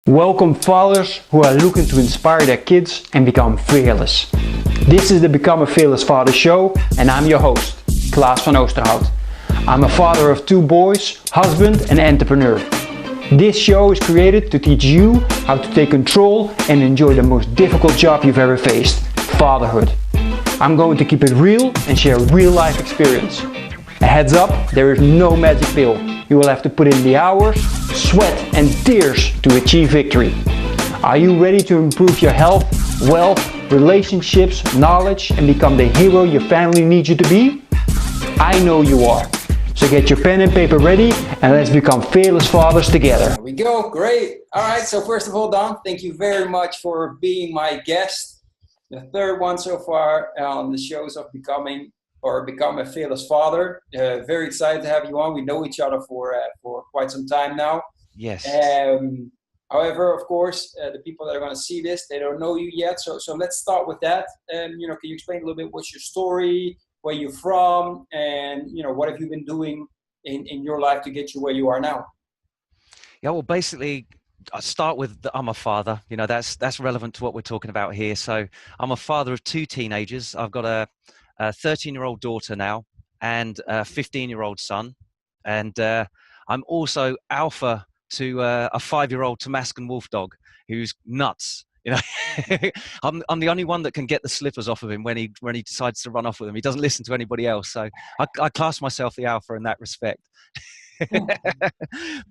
Welcome fathers who are looking to inspire their kids and become fearless. This is the Become a Fearless Father show and I'm your host, Klaas van Oosterhout. I'm a father of 2 boys, husband and entrepreneur. This show is created to teach you how to take control and enjoy the most difficult job you've ever faced, fatherhood. I'm going to keep it real and share real life experience. A heads up, there is no magic pill. You will have to put in the hours, sweat and tears to achieve victory. Are you ready to improve your health, wealth, relationships, knowledge and become the hero your family needs you to be? I know you are. So get your pen and paper ready and let's become fearless fathers together. There we go. Great. All right. So first of all, Don, thank you very much for being my guest. The 3rd one so far on the shows of Become a Fearless Father. Very excited to have you on. We know each other for quite some time now. Yes. However, of course, the people that are going to see this, they don't know you yet. So let's start with that. Can you explain a little bit what's your story, where you're from, and what have you been doing in your life to get you where you are now? Yeah. Well, basically, I start with I'm a father. That's relevant to what we're talking about here. So I'm a father of 2 teenagers. I've got a 13-year-old daughter now and a 15-year-old son. And I'm also alpha to a 5-year-old Damascus wolf dog who's nuts. I'm the only one that can get the slippers off of him when he decides to run off with them. He doesn't listen to anybody else. So I class myself the alpha in that respect.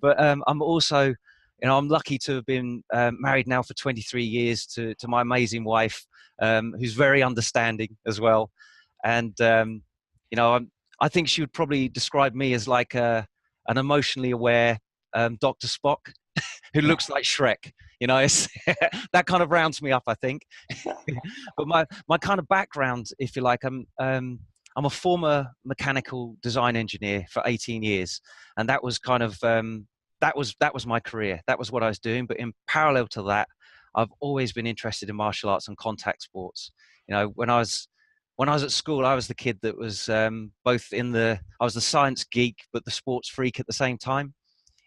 But I'm also, I'm lucky to have been married now for 23 years to my amazing wife, who's very understanding as well. And, I think she would probably describe me as like an emotionally aware Dr. Spock who looks like Shrek. It's that kind of rounds me up, I think. But my kind of background, if you like, I'm a former mechanical design engineer for 18 years. And that was kind of, that was my career. That was what I was doing. But in parallel to that, I've always been interested in martial arts and contact sports. When I was at school, I was the kid that was I was the science geek, but the sports freak at the same time.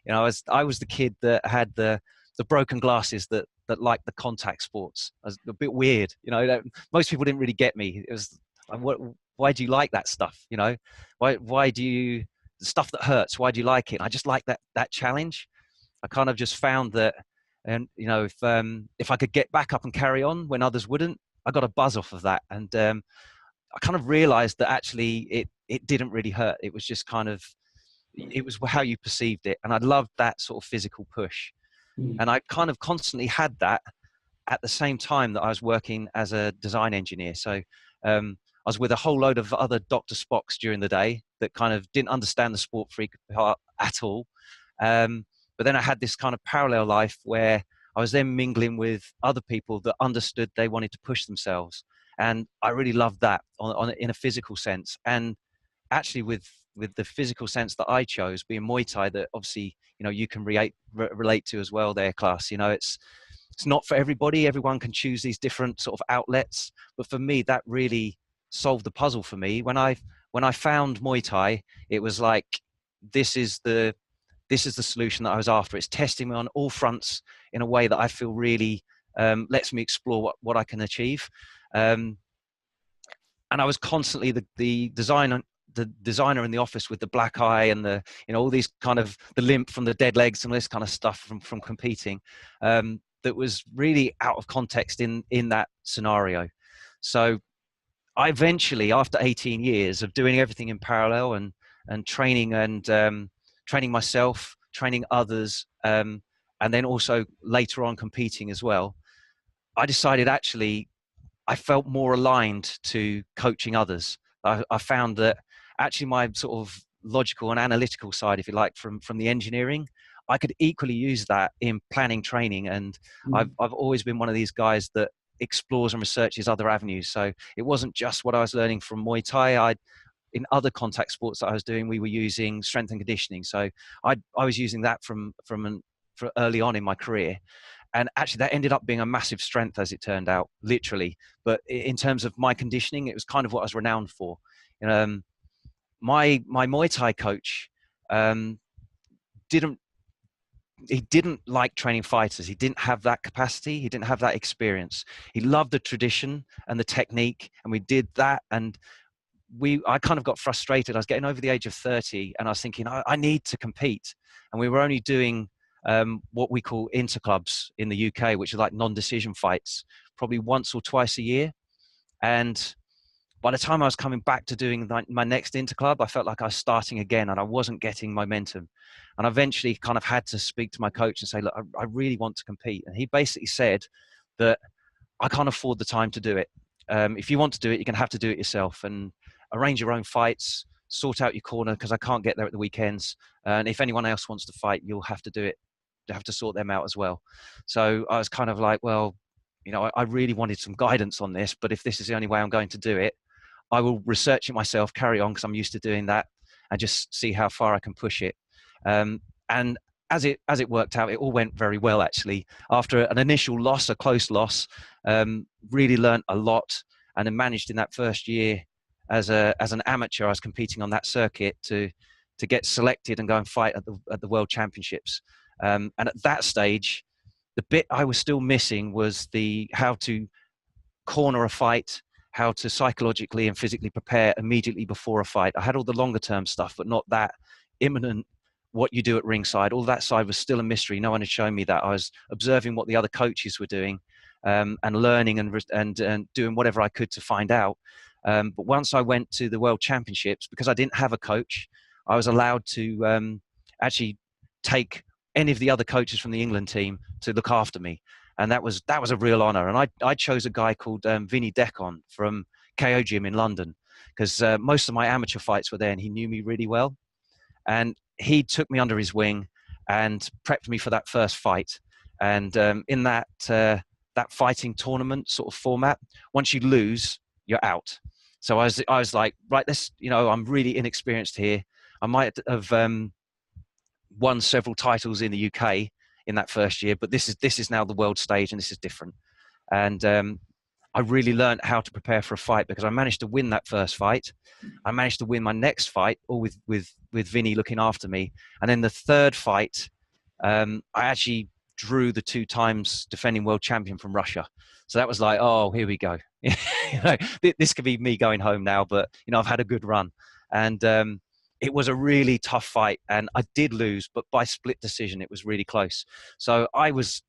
I was the kid that had the broken glasses that liked the contact sports. I was a bit weird. Most people didn't really get me. It was, why do you like that stuff? Why do you, the stuff that hurts, why do you like it? And I just like that challenge. I kind of just found that, and if I could get back up and carry on when others wouldn't, I got a buzz off of that. And I kind of realized that actually it didn't really hurt. It was just it was how you perceived it. And I loved that sort of physical push. And I kind of constantly had that at the same time that I was working as a design engineer. So I was with a whole load of other Dr. Spocks during the day that kind of didn't understand the sport freak part at all. But then I had this kind of parallel life where I was then mingling with other people that understood they wanted to push themselves. And I really loved that in a physical sense. And actually with the physical sense that I chose, being Muay Thai, that obviously, you can relate to as well there, Klaas. It's not for everybody. Everyone can choose these different sort of outlets. But for me, that really solved the puzzle for me. When I found Muay Thai, it was like, this is the solution that I was after. It's testing me on all fronts in a way that I feel really lets me explore what I can achieve. And I was constantly the designer in the office with the black eye and the all these kind of the limp from the dead legs and this kind of stuff from competing, that was really out of context in that scenario. So I eventually, after 18 years of doing everything in parallel and training training myself, training others, and then also later on competing as well, I decided actually I felt more aligned to coaching others. I found that actually my sort of logical and analytical side, if you like, from the engineering, I could equally use that in planning training. And I've always been one of these guys that explores and researches other avenues. So it wasn't just what I was learning from Muay Thai. In other contact sports that I was doing, we were using strength and conditioning. So I was using that from early on in my career. And actually that ended up being a massive strength, as it turned out, literally. But in terms of my conditioning, it was kind of what I was renowned for. My Muay Thai coach didn't he didn't like training fighters. He didn't have that capacity. He didn't have that experience. He loved the tradition and the technique, and we did that. And I kind of got frustrated. I was getting over the age of 30, and I was thinking, I need to compete. And we were only doing what we call interclubs in the UK, which are like non-decision fights, probably once or twice a year. And by the time I was coming back to doing my next interclub, I felt like I was starting again, and I wasn't getting momentum. And I eventually kind of had to speak to my coach and say, look, I really want to compete. And he basically said that I can't afford the time to do it. If you want to do it, you're going to have to do it yourself and arrange your own fights, sort out your corner, because I can't get there at the weekends. And if anyone else wants to fight, you'll have to do it. You have to sort them out as well. So I was kind of like, well, you know, I really wanted some guidance on this, but if this is the only way I'm going to do it, I will research it myself, carry on, because I'm used to doing that, and just see how far I can push it. And as it worked out, it all went very well, actually. After an initial loss, a close loss, really learned a lot, and then managed in that first year as an amateur, I was competing on that circuit to get selected and go and fight at the World Championships. And at that stage, the bit I was still missing was how to corner a fight, how to psychologically and physically prepare immediately before a fight. I had all the longer term stuff, but not that imminent, what you do at ringside. All that side was still a mystery. No one had shown me that. I was observing what the other coaches were doing, and learning and doing whatever I could to find out. But once I went to the World Championships, because I didn't have a coach, I was allowed to actually take any of the other coaches from the England team to look after me. And that was a real honor. And I chose a guy called Vinny Decon from KO Gym in London, because most of my amateur fights were there, and he knew me really well. And he took me under his wing and prepped me for that first fight. And in that fighting tournament sort of format, once you lose, you're out. So I was like, right, I'm really inexperienced here. I might have won several titles in the UK in that first year, but this is now the world stage, and this is different. And I really learned how to prepare for a fight, because I managed to win that first fight. I managed to win my next fight, all with Vinny looking after me. And then the third fight, I actually drew the 2 times defending world champion from Russia. So that was like, oh, here we go. This could be me going home now, but I've had a good run. And it was a really tough fight, and I did lose, but by split decision. It was really close. So I was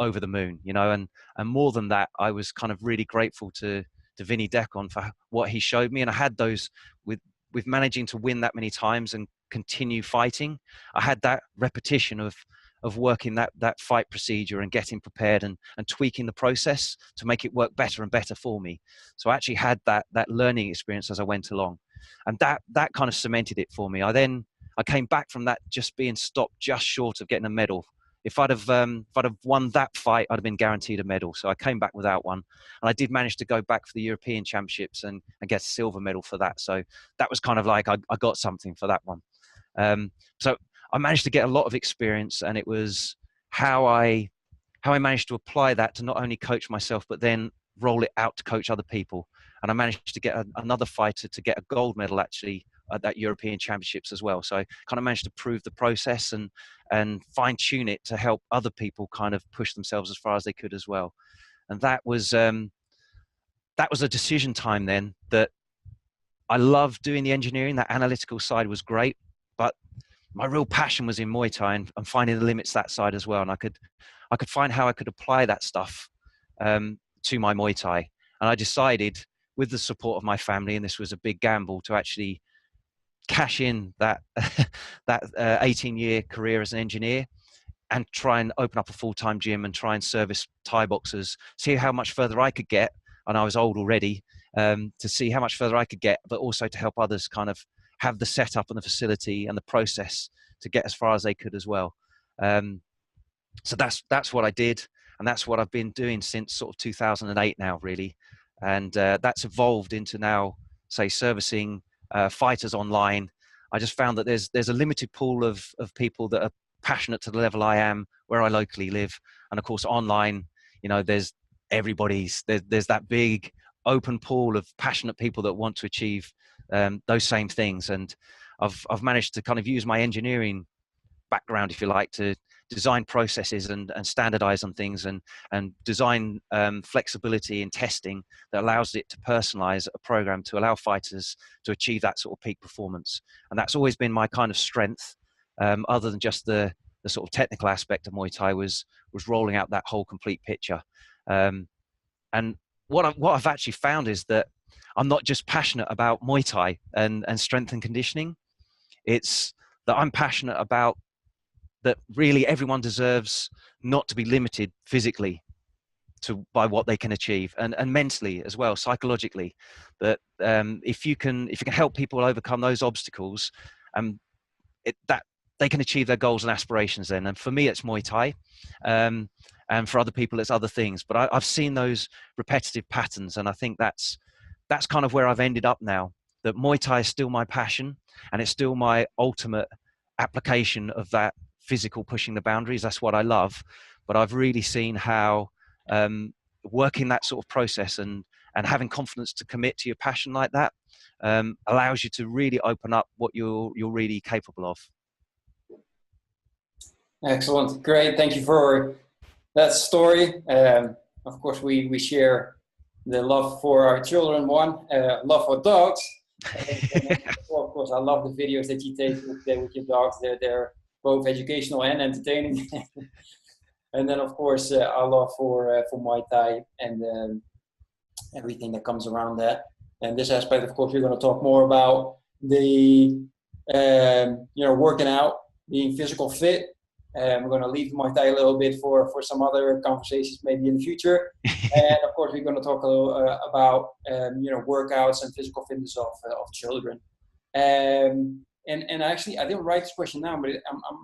over the moon, and more than that, I was kind of really grateful to Vinny Decon for what he showed me. And I had those with managing to win that many times and continue fighting. I had that repetition of working that fight procedure and getting prepared and tweaking the process to make it work better and better for me. So I actually had that learning experience as I went along. And that kind of cemented it for me. I came back from that just being stopped just short of getting a medal. If I'd have won that fight, I'd have been guaranteed a medal. So I came back without one, and I did manage to go back for the European Championships and get a silver medal for that. So that was kind of like I got something for that one. So I managed to get a lot of experience, and it was how I managed to apply that to not only coach myself, but then roll it out to coach other people. And I managed to get another fighter to get a gold medal actually at that European Championships as well. So I kind of managed to prove the process and fine tune it to help other people kind of push themselves as far as they could as well. And that was a decision time then, that I loved doing the engineering. That analytical side was great, but my real passion was in Muay Thai and finding the limits that side as well. And I could find how I could apply that stuff to my Muay Thai. And I decided, with the support of my family, and this was a big gamble, to actually cash in that 18-year career as an engineer and try and open up a full-time gym and try and service Thai boxers, see how much further I could get. And I was old already, to see how much further I could get, but also to help others kind of have the setup and the facility and the process to get as far as they could as well. So that's what I did, and that's what I've been doing since sort of 2008 now, really. And that's evolved into now, say, servicing fighters online. I just found that there's a limited pool of people that are passionate to the level I am where I locally live. And of course, online, there's that big open pool of passionate people that want to achieve those same things. And I've managed to kind of use my engineering background, if you like, to design processes and standardize on things and design flexibility in testing that allows it to personalize a program to allow fighters to achieve that sort of peak performance. And that's always been my kind of strength, other than just the sort of technical aspect of Muay Thai was rolling out that whole complete picture. And what I've actually found is that I'm not just passionate about Muay Thai and strength and conditioning. It's that I'm passionate about that really everyone deserves not to be limited physically by what they can achieve, and mentally as well, psychologically. That if you can help people overcome those obstacles, that they can achieve their goals and aspirations then. And for me, it's Muay Thai. And for other people, it's other things. But I've seen those repetitive patterns, and I think that's kind of where I've ended up now. That Muay Thai is still my passion, and it's still my ultimate application of that physical pushing the boundaries. That's what I love. But I've really seen how working that sort of process and having confidence to commit to your passion like that allows you to really open up what you're really capable of. Excellent, great. Thank you for that story. Of course, we share the love for our children, love for dogs. And of course, I love the videos that you take with your dogs. They're both educational and entertaining. And then, of course, our love for Muay Thai and everything that comes around that. And this aspect, of course, we're going to talk more about the working out, being physical fit. We're going to leave Muay Thai a little bit for some other conversations maybe in the future. And of course, we're going to talk a little about workouts and physical fitness of children. And actually, I didn't write this question down, but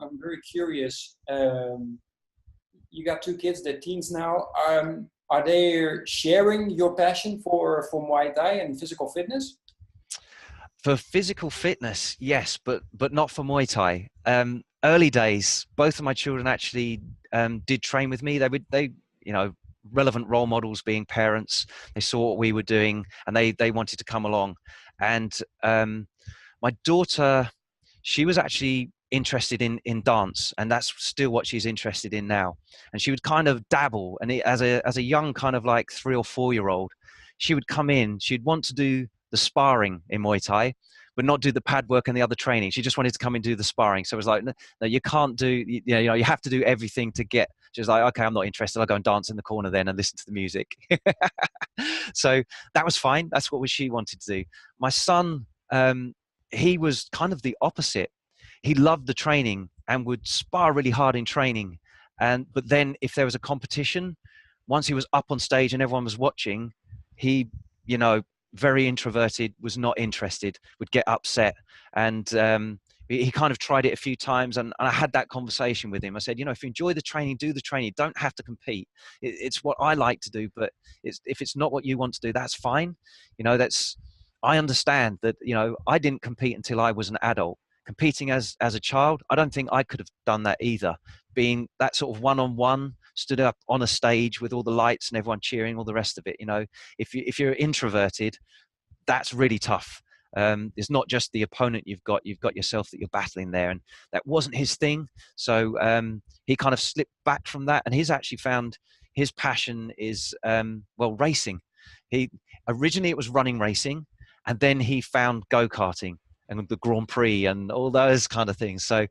I'm very curious. You got 2 kids, they're teens now. Are they sharing your passion for Muay Thai and physical fitness? For physical fitness, yes, but not for Muay Thai. Early days, both of my children actually did train with me. They relevant role models being parents. They saw what we were doing, and they wanted to come along. And my daughter, she was actually interested in dance, and that's still what she's interested in now. And she would kind of dabble, and as a young kind of like 3 or 4 year old, she would come in. She'd want to do the sparring in Muay Thai, but not do the pad work and the other training. She just wanted to come and do the sparring. So it was like, no, you can't do, you have to do everything to get. She was like, okay, I'm not interested. I'll go and dance in the corner then and listen to the music. So that was fine. That's what she wanted to do. My son, he was kind of the opposite. He loved the training and would spar really hard in training. But then if there was a competition, once he was up on stage and everyone was watching, he, very introverted, was not interested, would get upset. And he kind of tried it a few times, and I had that conversation with him. I said, if you enjoy the training, do the training. You don't have to compete. It's what I like to do, but if it's not what you want to do, that's fine. I understand that, I didn't compete until I was an adult. Competing as a child, I don't think I could have done that either. Being that sort of one-on-one, stood up on a stage with all the lights and everyone cheering, all the rest of it. If you're introverted, that's really tough. It's not just the opponent you've got yourself that you're battling there, and that wasn't his thing. So he kind of slipped back from that, and he's actually found his passion is racing. Originally it was running racing, and then he found go-karting and the Grand Prix and all those kind of things. So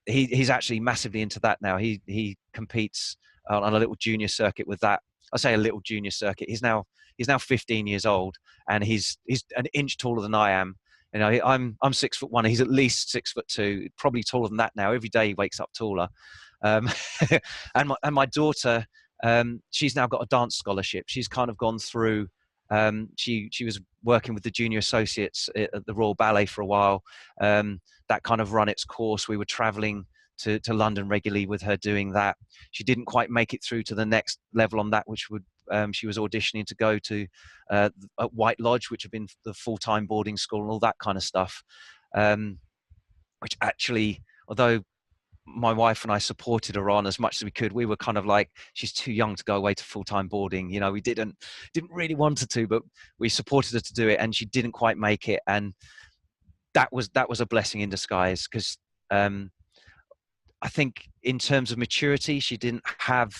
he's actually massively into that now. He competes on a little junior circuit with that. I say a little junior circuit. He's now 15 years old, and he's an inch taller than I am. I'm 6'1". He's at least 6'2", probably taller than that now. Every day he wakes up taller. And my daughter, she's now got a dance scholarship. She's kind of gone through. She was working with the junior associates at the Royal Ballet for a while. That kind of run its course. We were traveling to London regularly with her doing that. She didn't quite make it through to the next level on that, which would she was auditioning to go to at White Lodge, which had been the full-time boarding school and all that kind of stuff. Which actually, although my wife and I supported her on as much as we could, we were kind of like, she's too young to go away to full-time boarding. We didn't really want her to, but we supported her to do it, and she didn't quite make it. And that was a blessing in disguise, because I think in terms of maturity, she didn't have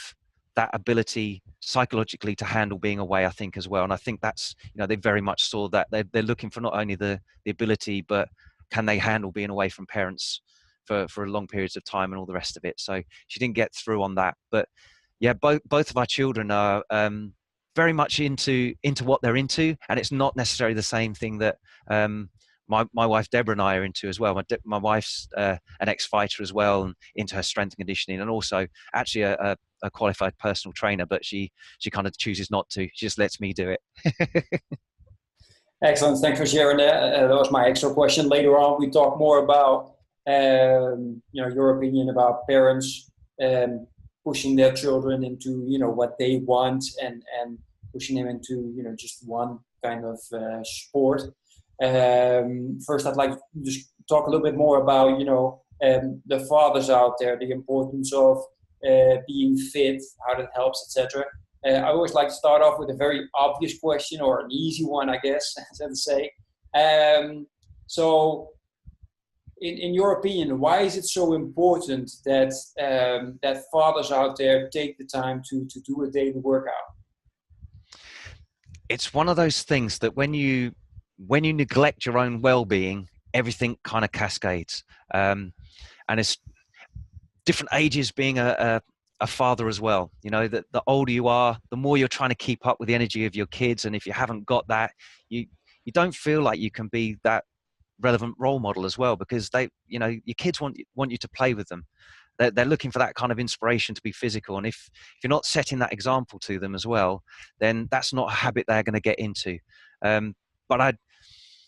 that ability psychologically to handle being away, I think, as well. And I think that's, they very much saw that they're looking for not only the ability, but can they handle being away from parents for long periods of time and all the rest of it. So she didn't get through on that. But yeah, both of our children are very much into what they're into, and it's not necessarily the same thing that my wife Deborah and I are into as well. My wife's an ex-fighter as well, and into her strength and conditioning, and also actually a qualified personal trainer, but she kind of chooses not to. She just lets me do it. Excellent. Thanks for sharing that. That was my extra question. Later on, we talk more about your opinion about parents pushing their children into what they want and pushing them into just one kind of sport. First, I'd like to just talk a little bit more about the fathers out there, the importance of being fit, how that helps, etc. I always like to start off with a very obvious question, or an easy one, I guess, so to say. So, in your opinion, why is it so important that that fathers out there take the time to do a daily workout? It's one of those things that when you neglect your own well-being, everything kind of cascades. And it's different ages being a father as well. That the older you are, the more you're trying to keep up with the energy of your kids. And if you haven't got that, you don't feel like you can be that relevant role model as well, because your kids want you to play with them. They're looking for that kind of inspiration to be physical. And if you're not setting that example to them as well, then that's not a habit they're going to get into. But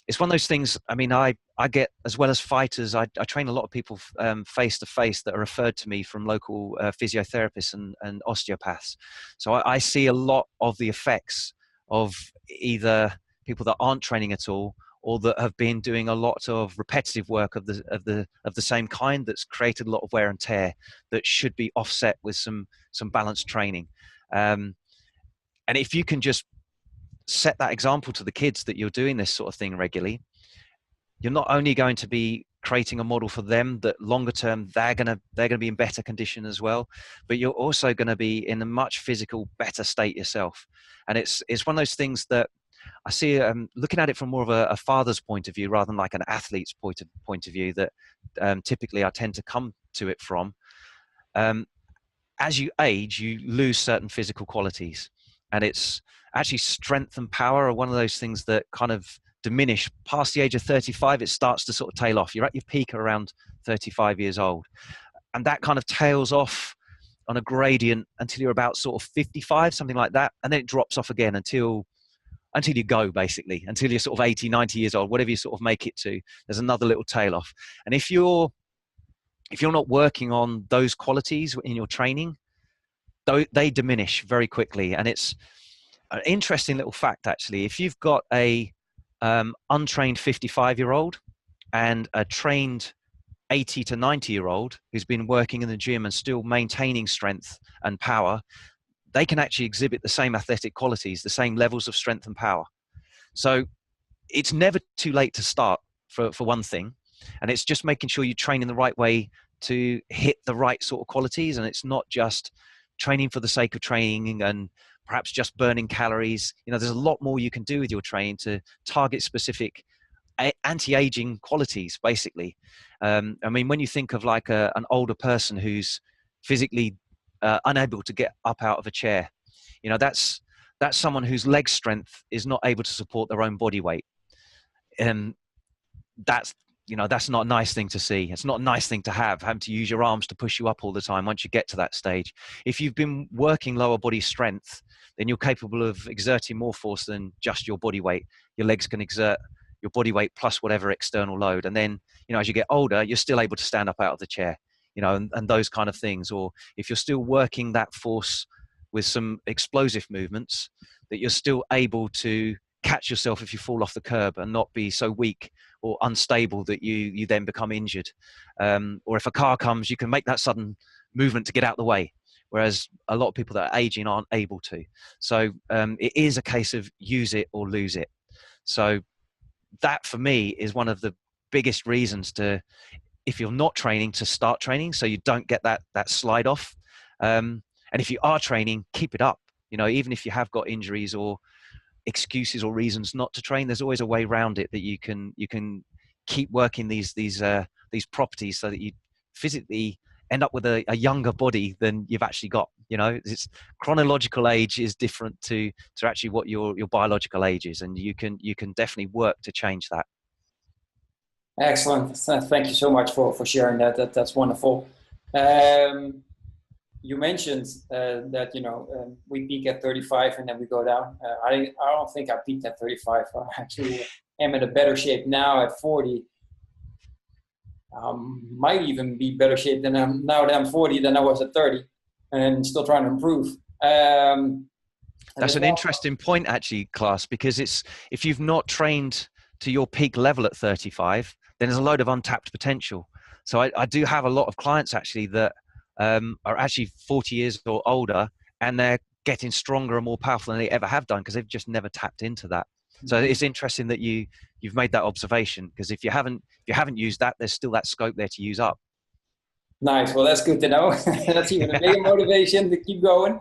it's one of those things. I mean, I get, as well as fighters, I train a lot of people face to face that are referred to me from local physiotherapists and osteopaths. So I see a lot of the effects of either people that aren't training at all, or that have been doing a lot of repetitive work of the same kind that's created a lot of wear and tear that should be offset with some balanced training. And if you can just set that example to the kids that you're doing this sort of thing regularly, you're not only going to be creating a model for them that longer term they're going to be in better condition as well, but you're also going to be in a much physical better state yourself. And it's one of those things that I see, looking at it from more of a father's point of view rather than like an athlete's point of view, that typically I tend to come to it from. As you age, you lose certain physical qualities, and it's actually strength and power are one of those things that kind of diminish past the age of 35. It starts to sort of tail off. You're at your peak around 35 years old, and that kind of tails off on a gradient until you're about sort of 55, something like that, and then it drops off again until you go, basically, until you're sort of 80, 90 years old, whatever you sort of make it to. There's another little tail off. And if you're not working on those qualities in your training, they diminish very quickly. And it's an interesting little fact, actually. If you've got a untrained 55-year-old and a trained 80 to 90-year-old who's been working in the gym and still maintaining strength and power, they can actually exhibit the same athletic qualities, the same levels of strength and power. So it's never too late to start, for one thing. And it's just making sure you train in the right way to hit the right sort of qualities. And it's not just training for the sake of training and perhaps just burning calories. There's a lot more you can do with your training to target specific anti-aging qualities, basically. I mean, when you think of like an older person who's physically unable to get up out of a chair, that's someone whose leg strength is not able to support their own body weight. And that's not a nice thing to see. It's not a nice thing to having to use your arms to push you up all the time once you get to that stage. If you've been working lower body strength, then you're capable of exerting more force than just your body weight. Your legs can exert your body weight plus whatever external load. And then, as you get older, you're still able to stand up out of the chair, and those kind of things. Or if you're still working that force with some explosive movements, that you're still able to catch yourself if you fall off the curb and not be so weak or unstable that you then become injured. Or if a car comes, you can make that sudden movement to get out of the way, whereas a lot of people that are aging aren't able to. So it is a case of use it or lose it. So that for me is one of the biggest reasons to if you're not training, to start training so you don't get that slide off. And if you are training, keep it up. You know, even if you have got injuries or excuses or reasons not to train, there's always a way around it that you can keep working these properties so that you physically end up with a younger body than you've actually got. You know, it's chronological age is different to actually what your biological age is, and you can definitely work to change that. Excellent. Thank you so much for sharing that. That's wonderful. You mentioned that we peak at 35 and then we go down. I don't think I peaked at 35. I actually am in a better shape now at 40. Might even be better shape than now that I'm 40 than I was at 30, and still trying to improve. That's an interesting point, actually, Klaas, because if you've not trained to your peak level at 35, then there's a load of untapped potential. So I do have a lot of clients actually that are actually 40 years or older, and they're getting stronger and more powerful than they ever have done because they've just never tapped into that. So it's interesting that you've made that observation, because if you haven't used that, there's still that scope there to use up. Nice. Well, that's good to know. That's even a bigger motivation to keep going.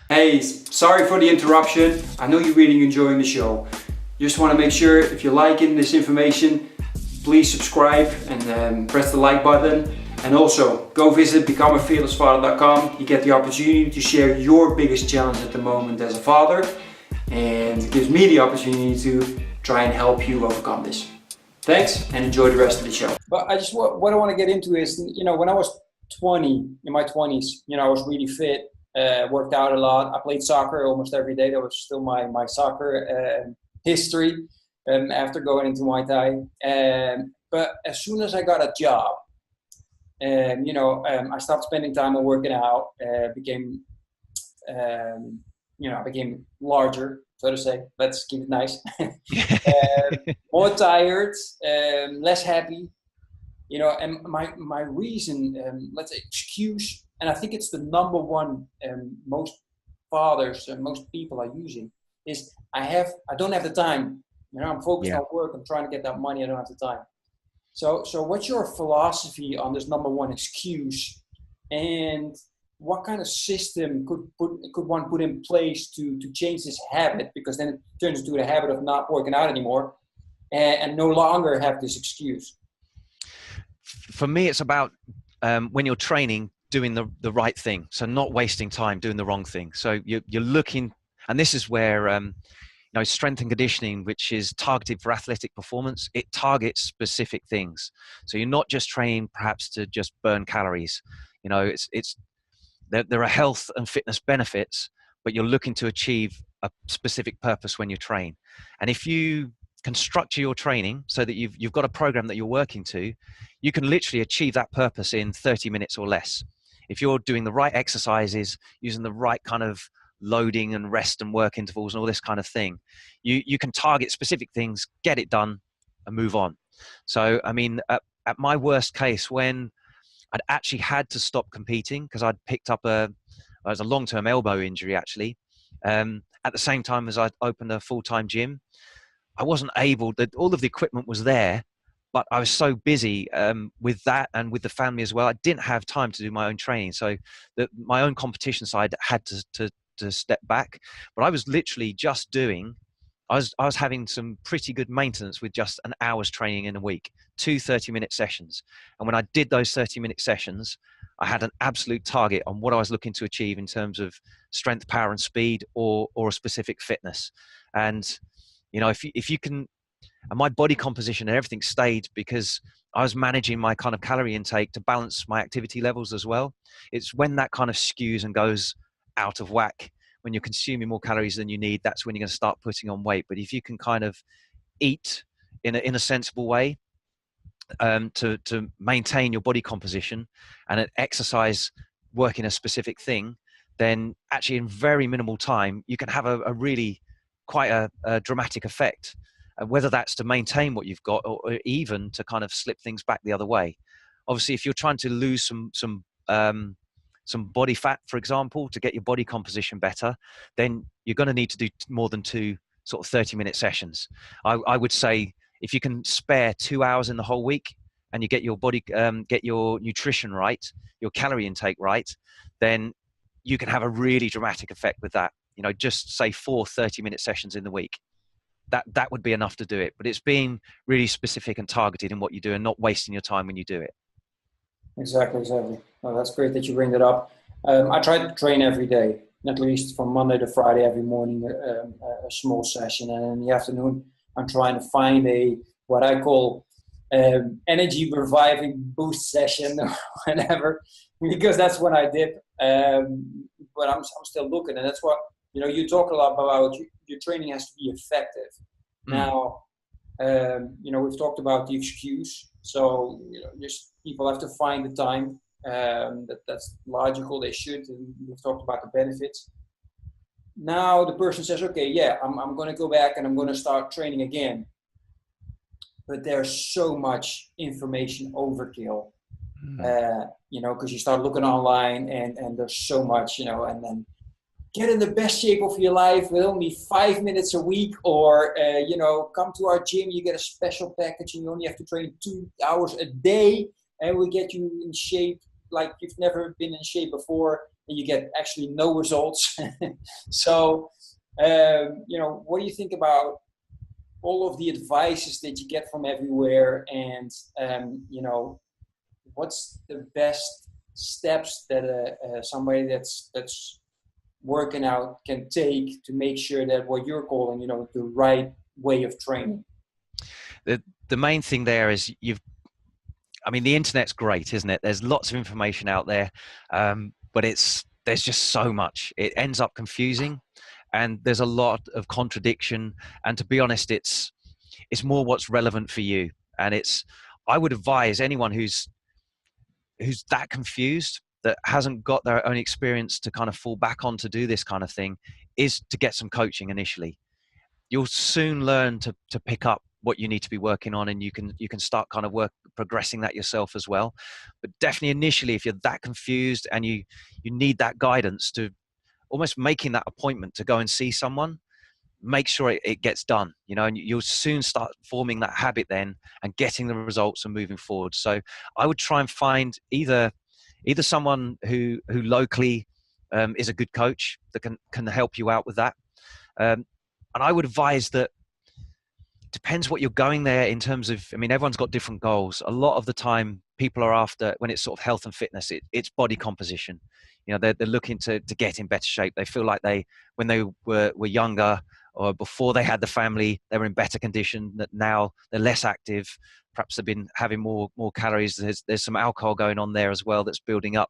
Hey, sorry for the interruption. I know you're really enjoying the show. Just want to make sure, if you're liking this information, please subscribe and press the like button. And also, go visit becomeafearlessfather.com. You get the opportunity to share your biggest challenge at the moment as a father, and it gives me the opportunity to try and help you overcome this. Thanks, and enjoy the rest of the show. But what I want to get into is, when I was 20, in my 20s, I was really fit, worked out a lot. I played soccer almost every day. That was still my soccer history after going into Muay Thai. But as soon as I got a job, I stopped spending time on working out, became larger, so to say. Let's keep it nice. More tired, less happy, and my reason, let's say excuse, and I think it's the number one most fathers and most people are using, is I don't have the time. I'm focused on work, I'm trying to get that money, I don't have the time. So what's your philosophy on this number one excuse, and what kind of system could one put in place to change this habit? Because then it turns into the habit of not working out anymore and no longer have this excuse. For me, it's about when you're training, doing the right thing. So not wasting time doing the wrong thing. So you're looking, and this is where strength and conditioning, which is targeted for athletic performance, it targets specific things. So you're not just training perhaps to just burn calories. There are health and fitness benefits, but you're looking to achieve a specific purpose when you train. And if you can structure your training so that you've got a program that you're working to, you can literally achieve that purpose in 30 minutes or less. If you're doing the right exercises, using the right kind of loading and rest and work intervals and all this kind of thing, you can target specific things, get it done, and move on. So, I mean, at my worst case, when I'd actually had to stop competing because I'd picked up a long-term elbow injury, actually, at the same time as I'd opened a full-time gym, I wasn't able, all of the equipment was there, but I was so busy with that and with the family as well, I didn't have time to do my own training. So my own competition side had to step back. But I was literally just I was having some pretty good maintenance with just an hour's training in a week, 2 30-minute sessions. And when I did those 30-minute sessions, I had an absolute target on what I was looking to achieve in terms of strength, power, and speed, or a specific fitness. And if you can, and my body composition and everything stayed because I was managing my kind of calorie intake to balance my activity levels as well. It's when that kind of skews and goes out of whack, when you're consuming more calories than you need, that's when you're going to start putting on weight. But if you can kind of eat in a sensible way to maintain your body composition, and exercise working a specific thing, then actually in very minimal time you can have a really quite a dramatic effect, whether that's to maintain what you've got or even to kind of slip things back the other way. Obviously, if you're trying to lose some body fat, for example, to get your body composition better, then you're going to need to do more than 2 sort of 30-minute sessions. I would say if you can spare 2 hours in the whole week, and you get your body, get your nutrition right, your calorie intake right, then you can have a really dramatic effect with that. You know, just say 4 30-minute sessions in the week. That would be enough to do it. But it's being really specific and targeted in what you do and not wasting your time when you do it. Exactly. Well, that's great that you bring that up. I try to train every day, at least from Monday to Friday, every morning, a small session. And in the afternoon, I'm trying to find what I call energy reviving boost session or whatever, because that's what I did. But I'm still looking, and that's what, you talk a lot about your training has to be effective. Now, we've talked about the excuse. So, just people have to find the time. That's logical. They should. And we've talked about the benefits. Now the person says, okay, yeah, I'm going to go back and I'm going to start training again. But there's so much information overkill, because you start looking online and there's so much, and then get in the best shape of your life with only 5 minutes a week, or, come to our gym, you get a special package and you only have to train 2 hours a day and we get you in shape like you've never been in shape before, and you get actually no results. So, what do you think about all of the advices that you get from everywhere, and, what's the best steps that somebody that's working out can take to make sure that what you're calling, the right way of training? The main thing there is the internet's great, isn't it? There's lots of information out there, but there's just so much. It ends up confusing, and there's a lot of contradiction. And to be honest, it's more what's relevant for you. And I would advise anyone who's that confused, that hasn't got their own experience to kind of fall back on to do this kind of thing, is to get some coaching initially. You'll soon learn to pick up what you need to be working on, and you can start kind of progressing that yourself as well. But definitely initially, if you're that confused and you need that guidance, to almost making that appointment to go and see someone, make sure it gets done, and you'll soon start forming that habit then and getting the results and moving forward. So I would try and find either someone who locally is a good coach that can help you out with that. And I would advise that, depends what you're going there in terms of, everyone's got different goals. A lot of the time people are after, when it's sort of health and fitness, it's body composition. They're looking to get in better shape. They feel like when they were younger, or before they had the family, they were in better condition, that now they're less active. Perhaps they've been having more calories. There's some alcohol going on there as well that's building up,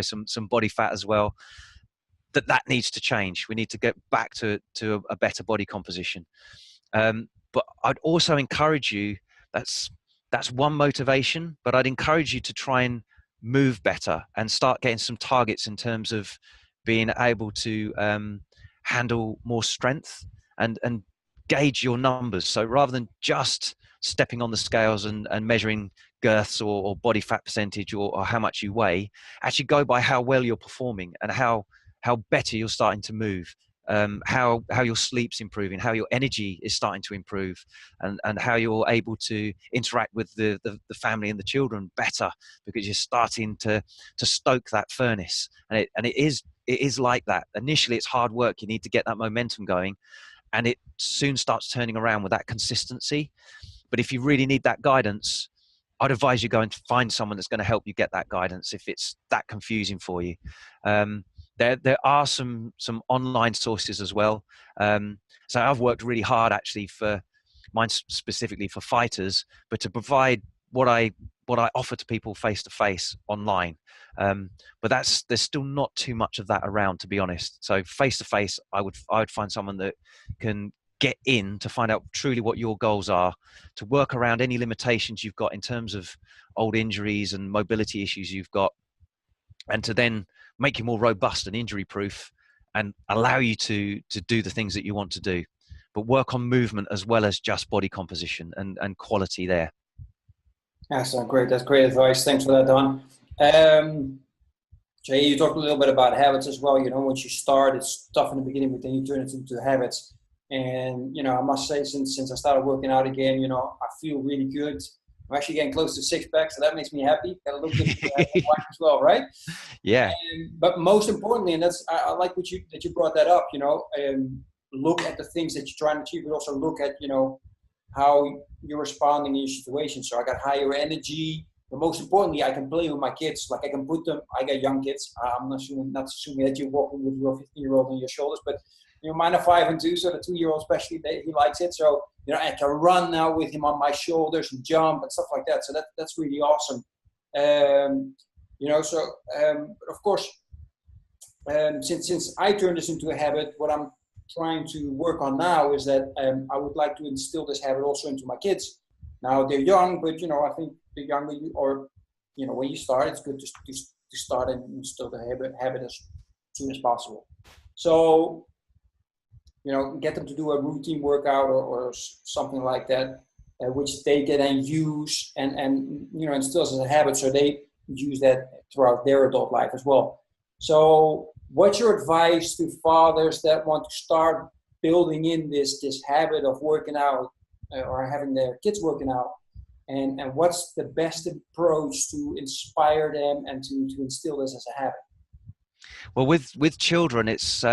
some body fat as well. That needs to change. We need to get back to a better body composition. But I'd also encourage you, that's one motivation, but I'd encourage you to try and move better and start getting some targets in terms of being able to handle more strength and gauge your numbers. So rather than just stepping on the scales and measuring girths or body fat percentage or how much you weigh, actually go by how well you're performing and how better you're starting to move. How your sleep's improving, how your energy is starting to improve, and how you're able to interact with the family and the children better, because you're starting to stoke that furnace. And it is like that. Initially, it's hard work. You need to get that momentum going, and it soon starts turning around with that consistency. But if you really need that guidance, I'd advise you go and find someone that's going to help you get that guidance if it's that confusing for you. There are some online sources as well. So I've worked really hard actually for mine, specifically for fighters, but to provide what I offer to people face to face online. But there's still not too much of that around, to be honest. So face to face, I would find someone that can get in to find out truly what your goals are, to work around any limitations you've got in terms of old injuries and mobility issues you've got, and to then make you more robust and injury proof and allow you to do the things that you want to do, but work on movement as well as just body composition and quality there. Excellent. Great. That's great advice. Thanks for that, Don. Jay, you talked a little bit about habits as well. Once you start, it's tough in the beginning, but then you turn it into habits. And, I must say, since I started working out again, I feel really good. I'm actually getting close to 6 pack, so that makes me happy. Got a little bit of wife as well, right? Yeah. But most importantly, and that's I like that you brought that up. Look at the things that you're trying to achieve, but also look at how you're responding in your situation. So I got higher energy. But most importantly, I can play with my kids. Like I can put them. I got young kids. I'm not assuming that you're walking with your 15-year-old on your shoulders, but mine are 5 and 2, so the 2-year-old especially, he likes it. So I can run now with him on my shoulders and jump and stuff like that. So that's really awesome. Of course, since I turned this into a habit, what I'm trying to work on now is that I would like to instill this habit also into my kids. Now they're young, but I think the younger you, or when you start, it's good to start and instill the habit as soon as possible. So get them to do a routine workout or something like that, which they can then use and instills as a habit, so they use that throughout their adult life as well. So what's your advice to fathers that want to start building in this habit of working out or having their kids working out? And what's the best approach to inspire them and to instill this as a habit? Well, with children, it's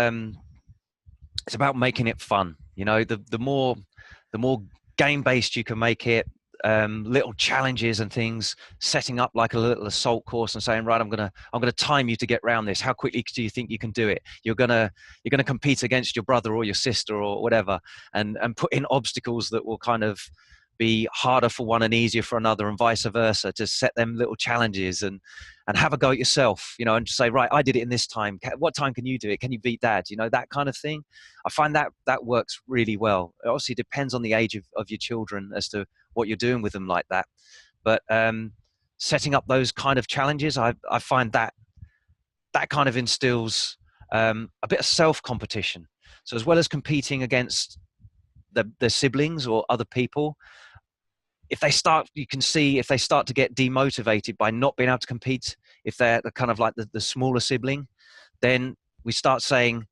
about making it fun. The more game based you can make it, little challenges and things, setting up like a little assault course and saying, right, I'm gonna time you to get around this. How quickly do you think you can do it? You're gonna compete against your brother or your sister or whatever, and put in obstacles that will kind of be harder for one and easier for another, and vice versa, to set them little challenges and have a go at yourself, and say, right, I did it in this time. What time can you do it? Can you beat Dad? That kind of thing. I find that works really well. It obviously depends on the age of your children as to what you're doing with them like that. But setting up those kind of challenges, I find that kind of instills a bit of self-competition. So as well as competing against the siblings or other people, you can see if they start to get demotivated by not being able to compete, if they're kind of like the smaller sibling, then we start saying,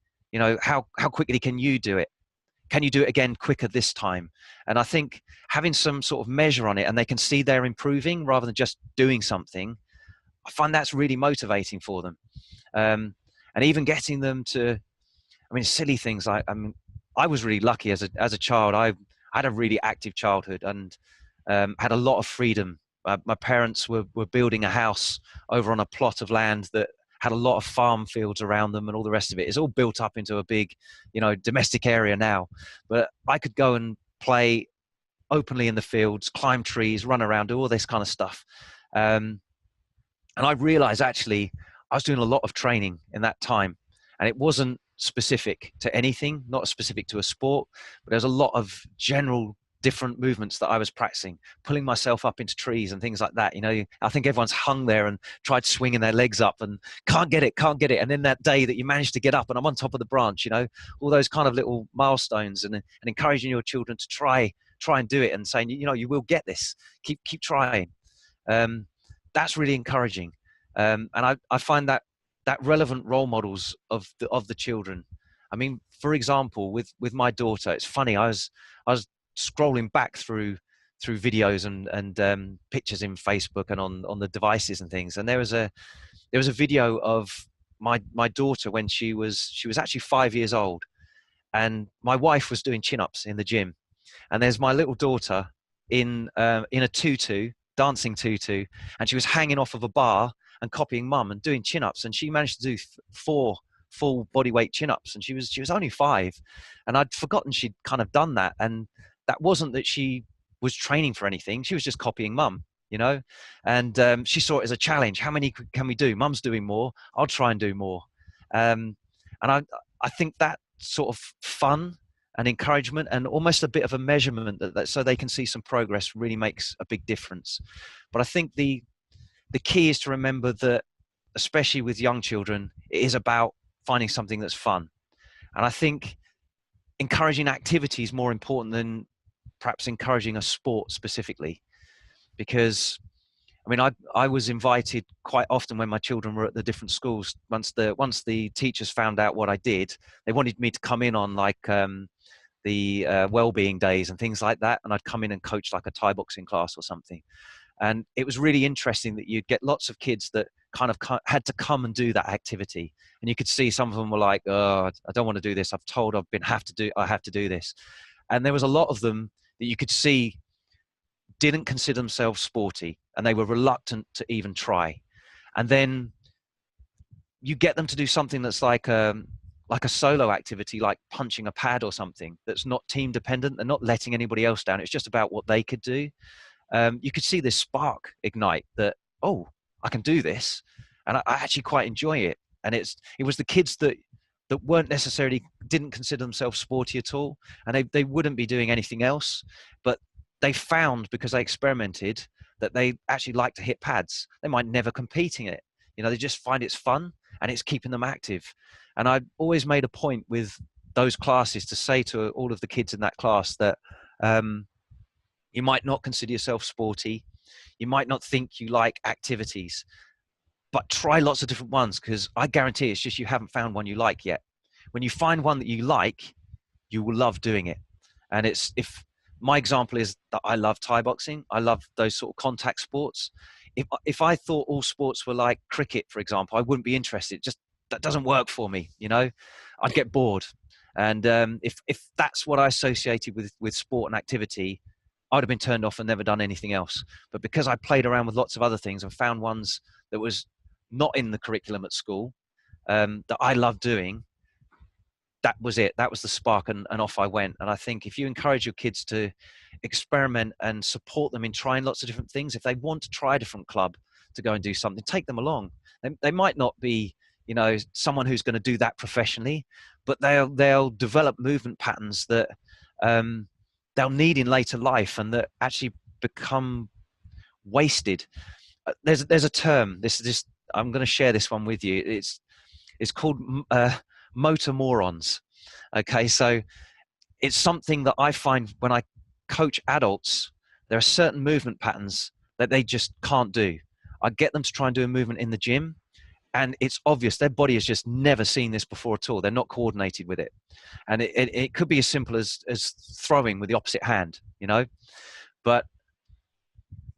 how quickly can you do it? Can you do it again quicker this time? And I think having some sort of measure on it, and they can see they're improving rather than just doing something, I find that's really motivating for them. And even getting them to, silly things like, I was really lucky as a child. I had a really active childhood and had a lot of freedom. My parents were building a house over on a plot of land that had a lot of farm fields around them and all the rest of it. It's all built up into a big, domestic area now. But I could go and play openly in the fields, climb trees, run around, do all this kind of stuff. And I realized actually I was doing a lot of training in that time, and it wasn't specific to anything, not specific to a sport, but there's a lot of general different movements that I was practicing, pulling myself up into trees and things like that. I think everyone's hung there and tried swinging their legs up and can't get it. And then that day that you manage to get up and I'm on top of the branch, all those kind of little milestones, and encouraging your children to try and do it, and saying, you will get this. Keep trying. That's really encouraging. And I find that relevant role models of the children. For example, with my daughter, it's funny. I was scrolling back through videos and pictures in Facebook and on the devices and things, and there was a video of my daughter when she was actually 5 years old, and my wife was doing chin-ups in the gym, and there's my little daughter in a tutu, dancing tutu, and she was hanging off of a bar and copying mum and doing chin-ups, and she managed to do 4 full body weight chin-ups, and she was only 5, and I'd forgotten she'd kind of done that. And that wasn't that she was training for anything, she was just copying mum, and she saw it as a challenge. How many can we do? Mum's doing more, I'll try and do more. And I think that sort of fun and encouragement and almost a bit of a measurement that so they can see some progress really makes a big difference. But I think the key is to remember that, especially with young children, it is about finding something that's fun. And I think encouraging activity is more important than perhaps encouraging a sport specifically, because I was invited quite often when my children were at the different schools. Once the teachers found out what I did, they wanted me to come in on like the well-being days and things like that, and I'd come in and coach like a Thai boxing class or something. And it was really interesting that you'd get lots of kids that kind of had to come and do that activity, and you could see some of them were like, "Oh, I don't want to do this. I've told I have to do this." And there was a lot of them that you could see didn't consider themselves sporty, and they were reluctant to even try. And then you get them to do something that's like a solo activity, like punching a pad or something that's not team dependent. They're not letting anybody else down. It's just about what they could do. You could see this spark ignite that, oh, I can do this, and I actually quite enjoy it. And it was the kids that weren't necessarily, didn't consider themselves sporty at all, and they wouldn't be doing anything else, but they found, because they experimented, that they actually like to hit pads. They might never compete in it. They just find it's fun and it's keeping them active. And I always made a point with those classes to say to all of the kids in that class that you might not consider yourself sporty, you might not think you like activities, but try lots of different ones, because I guarantee it's just you haven't found one you like yet. When you find one that you like, you will love doing it. And if my example is that I love Thai boxing, I love those sort of contact sports. If I thought all sports were like cricket, for example, I wouldn't be interested. Just that doesn't work for me, I'd get bored. And if that's what I associated with sport and activity, I'd have been turned off and never done anything else. But because I played around with lots of other things and found ones that was not in the curriculum at school, that I loved doing, that was it. That was the spark, and off I went. And I think if you encourage your kids to experiment and support them in trying lots of different things, if they want to try a different club to go and do something, take them along. They might not be, someone who's going to do that professionally, but they'll develop movement patterns that they'll need in later life, and that actually become wasted. There's a term. This I'm going to share this one with you. It's called motor morons. Okay, so it's something that I find when I coach adults, there are certain movement patterns that they just can't do. I get them to try and do a movement in the gym, and it's obvious their body has just never seen this before at all. They're not coordinated with it. And it could be as simple as throwing with the opposite hand, but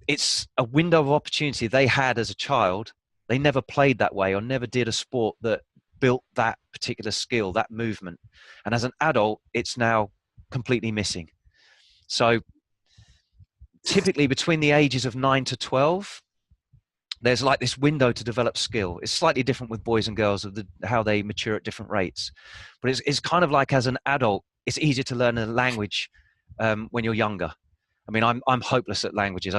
it's a window of opportunity they had as a child. They never played that way or never did a sport that built that particular skill, that movement. And as an adult, it's now completely missing. So typically between the ages of 9 to 12, there's like this window to develop skill. It's slightly different with boys and girls of how they mature at different rates. But it's kind of like, as an adult, it's easier to learn a language when you're younger. I mean, I'm hopeless at languages.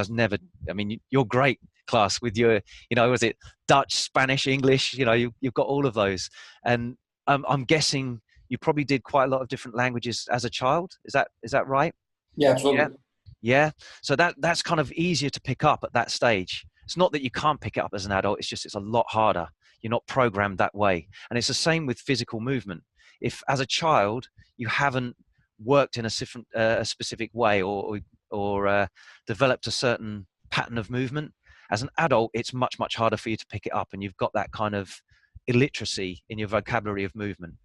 You're great, Klaas, with your, was it Dutch, Spanish, English? You've got all of those. And I'm guessing you probably did quite a lot of different languages as a child. Is that right? Yeah, absolutely. Yeah. So that's kind of easier to pick up at that stage. It's not that you can't pick it up as an adult. It's just, it's a lot harder. You're not programmed that way. And it's the same with physical movement. If as a child, you haven't worked in a specific way or developed a certain pattern of movement, as an adult, it's much, much harder for you to pick it up. And you've got that kind of illiteracy in your vocabulary of movement.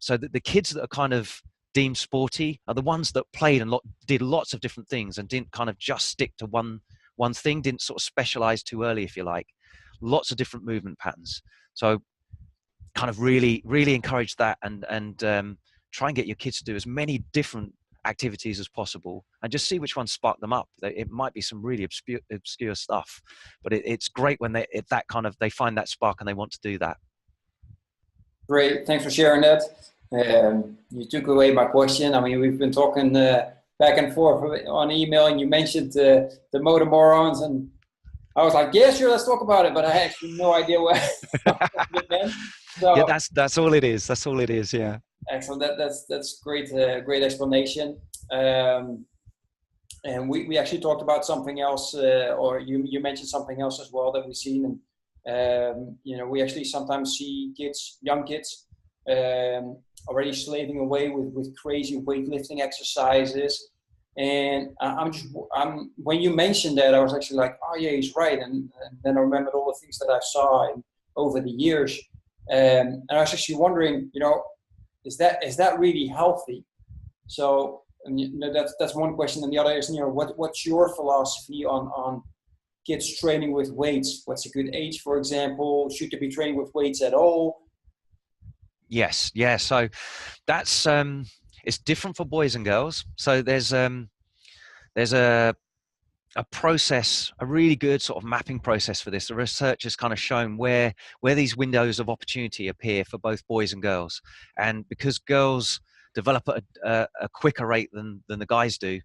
So the kids that are kind of deemed sporty are the ones that played and did lots of different things and didn't kind of just stick to one thing, didn't sort of specialize too early, if you like. Lots of different movement patterns. So kind of really, really encourage that and try and get your kids to do as many different activities as possible and just see which ones spark them up. It might be some really obscure stuff, but it's great when they find that spark and they want to do that. Great, thanks for sharing that. You took away my question. I mean, we've been talking back and forth on email, and you mentioned the motor morons, and I was like, yeah, sure, let's talk about it, but I had actually no idea what it meant. So, yeah, that's all it is. That's all it is. Yeah. Excellent. That's great. Great explanation. And we actually talked about something else, or you mentioned something else as well that we've seen. And we actually sometimes see young kids, already slaving away with crazy weightlifting exercises. And when you mentioned that, I was actually like, oh yeah, he's right. And then I remembered all the things that I saw over the years. And I was actually wondering, is that really healthy? So that's one question, and the other is, what's your philosophy on kids training with weights? What's a good age, for example? Should they be training with weights at all? Yes, yeah. So that's it's different for boys and girls. So there's a process, a really good sort of mapping process for this. The research has kind of shown where these windows of opportunity appear for both boys and girls, and because girls develop at a quicker rate than the guys do,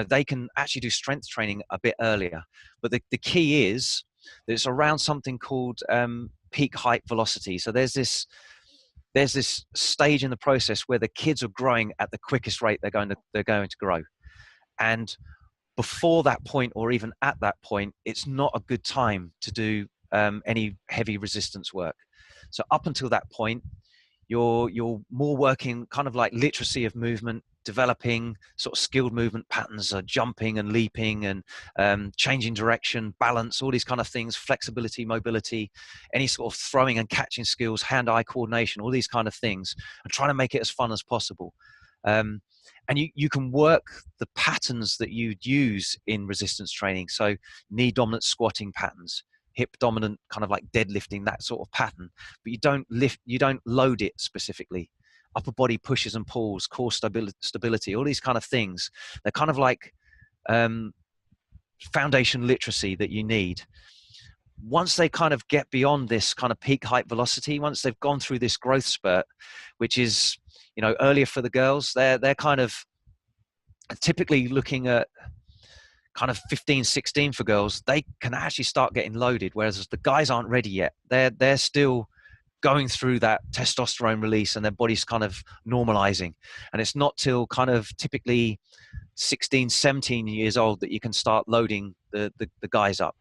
they can actually do strength training a bit earlier. But the key is that it's around something called peak height velocity. So there's this stage in the process where the kids are growing at the quickest rate they're going to grow, and before that point, or even at that point, it's not a good time to do any heavy resistance work. So up until that point, you're more working kind of like literacy of movement, developing sort of skilled movement patterns, jumping and leaping and changing direction, balance, all these kind of things, flexibility, mobility, any sort of throwing and catching skills, hand-eye coordination, all these kind of things, and trying to make it as fun as possible. And you can work the patterns that you'd use in resistance training. So knee dominant squatting patterns, hip dominant kind of like deadlifting, that sort of pattern, but you don't load it specifically. Upper body pushes and pulls, core stability, all these kind of things. They're kind of like foundation literacy that you need. Once they kind of get beyond this kind of peak height velocity, once they've gone through this growth spurt, which is, earlier for the girls, they're kind of typically looking at kind of 15, 16 for girls. They can actually start getting loaded, whereas the guys aren't ready yet. They're still going through that testosterone release and their body's kind of normalizing. And it's not till kind of typically 16, 17 years old that you can start loading the guys up.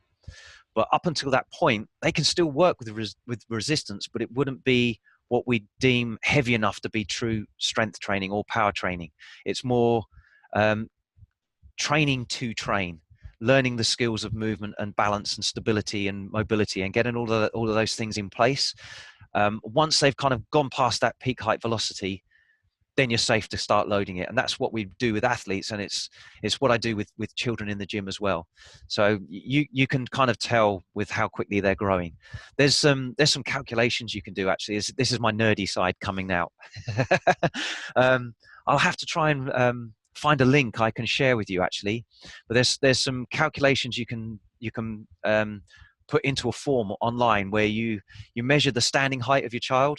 But up until that point, they can still work with resistance, but it wouldn't be what we deem heavy enough to be true strength training or power training. It's more training to train, learning the skills of movement and balance and stability and mobility, and getting all of those things in place. Once they've kind of gone past that peak height velocity, then you're safe to start loading it. And that's what we do with athletes, and it's what I do with children in the gym as well. So you can kind of tell with how quickly they're growing. There's some calculations you can do, actually. This is my nerdy side coming out. I'll have to try and find a link I can share with you, actually. But there's some calculations you can put into a form online where you measure the standing height of your child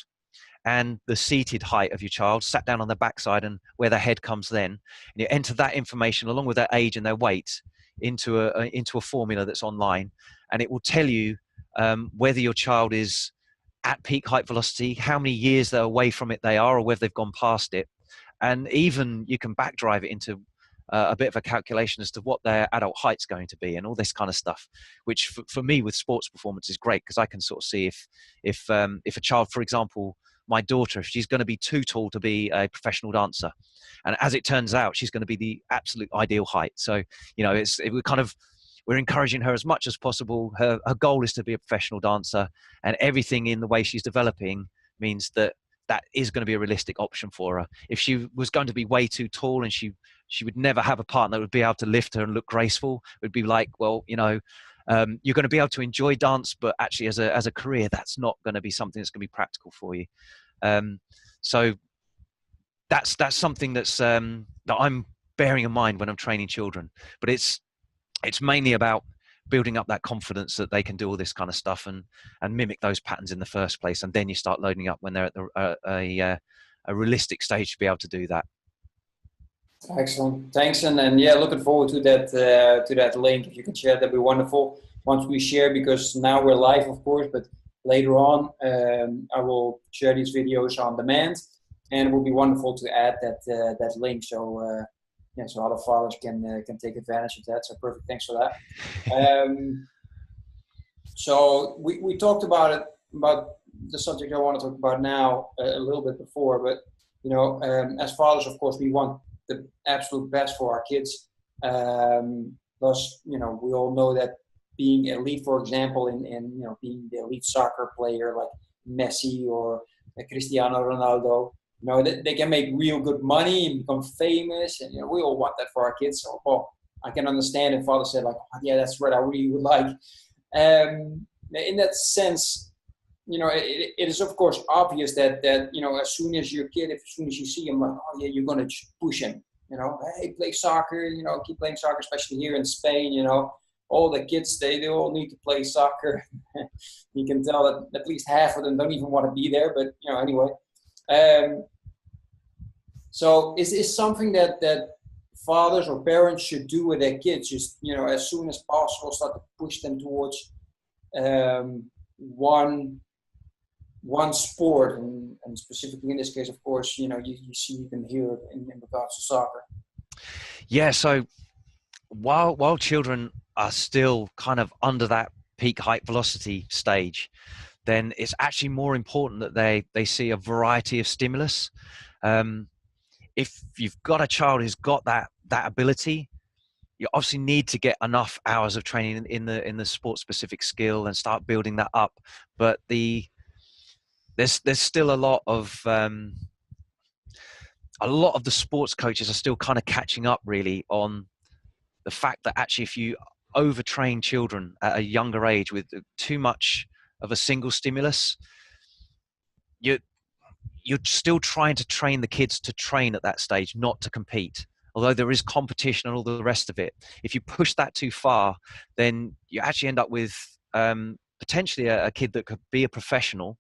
and the seated height of your child, sat down on their backside and where their head comes then. And you enter that information along with their age and their weight into a formula that's online, and it will tell you whether your child is at peak height velocity, how many years they're away from it they are, or whether they've gone past it. And even you can backdrive it into a bit of a calculation as to what their adult height's going to be and all this kind of stuff, which for me with sports performance is great, because I can sort of see if a child, for example, my daughter, if she's going to be too tall to be a professional dancer, and as it turns out, she's going to be the absolute ideal height. So, we're encouraging her as much as possible. Her goal is to be a professional dancer, and everything in the way she's developing means that is going to be a realistic option for her. If she was going to be way too tall and she would never have a partner that would be able to lift her and look graceful, it would be like, well, you're going to be able to enjoy dance, but actually as a career, that's not going to be something that's going to be practical for you. So that's something that's that I'm bearing in mind when I'm training children. But it's mainly about building up that confidence that they can do all this kind of stuff and mimic those patterns in the first place, and then you start loading up when they're at a realistic stage to be able to do that. Excellent, thanks, and looking forward to that link. If you can share, that'd be wonderful. Once we share, because now we're live, of course, but later on, I will share these videos on demand, and it will be wonderful to add that link. So so other fathers can take advantage of that. So perfect, thanks for that. So we talked about the subject I want to talk about now a little bit before, but as fathers, of course, we want the absolute best for our kids. Plus, we all know that being elite, for example, in being the elite soccer player like Messi or Cristiano Ronaldo, you know, they can make real good money and become famous, and you know, we all want that for our kids. So, well, I can understand if father said like, oh, yeah, that's what I really would like. In that sense, you know, it is of course obvious that you know, as soon as your kid, as soon as you see him, like, oh yeah, you're gonna push him. You know, hey, play soccer. You know, keep playing soccer, especially here in Spain. You know, all the kids they all need to play soccer. You can tell that at least half of them don't even want to be there. But you know, anyway. So is this something that fathers or parents should do with their kids? Just, you know, as soon as possible, start to push them towards one sport, and specifically in this case, of course, you know, you see even here in regards to soccer. Yeah. So while children are still kind of under that peak height velocity stage, then it's actually more important that they see a variety of stimulus. If you've got a child who's got that ability, you obviously need to get enough hours of training in the sport specific skill and start building that up. But there's still a lot of the sports coaches are still kind of catching up really on the fact that actually if you overtrain children at a younger age with too much of a single stimulus, you're still trying to train the kids to train at that stage, not to compete. Although there is competition and all the rest of it. If you push that too far, then you actually end up with potentially a kid that could be a professional,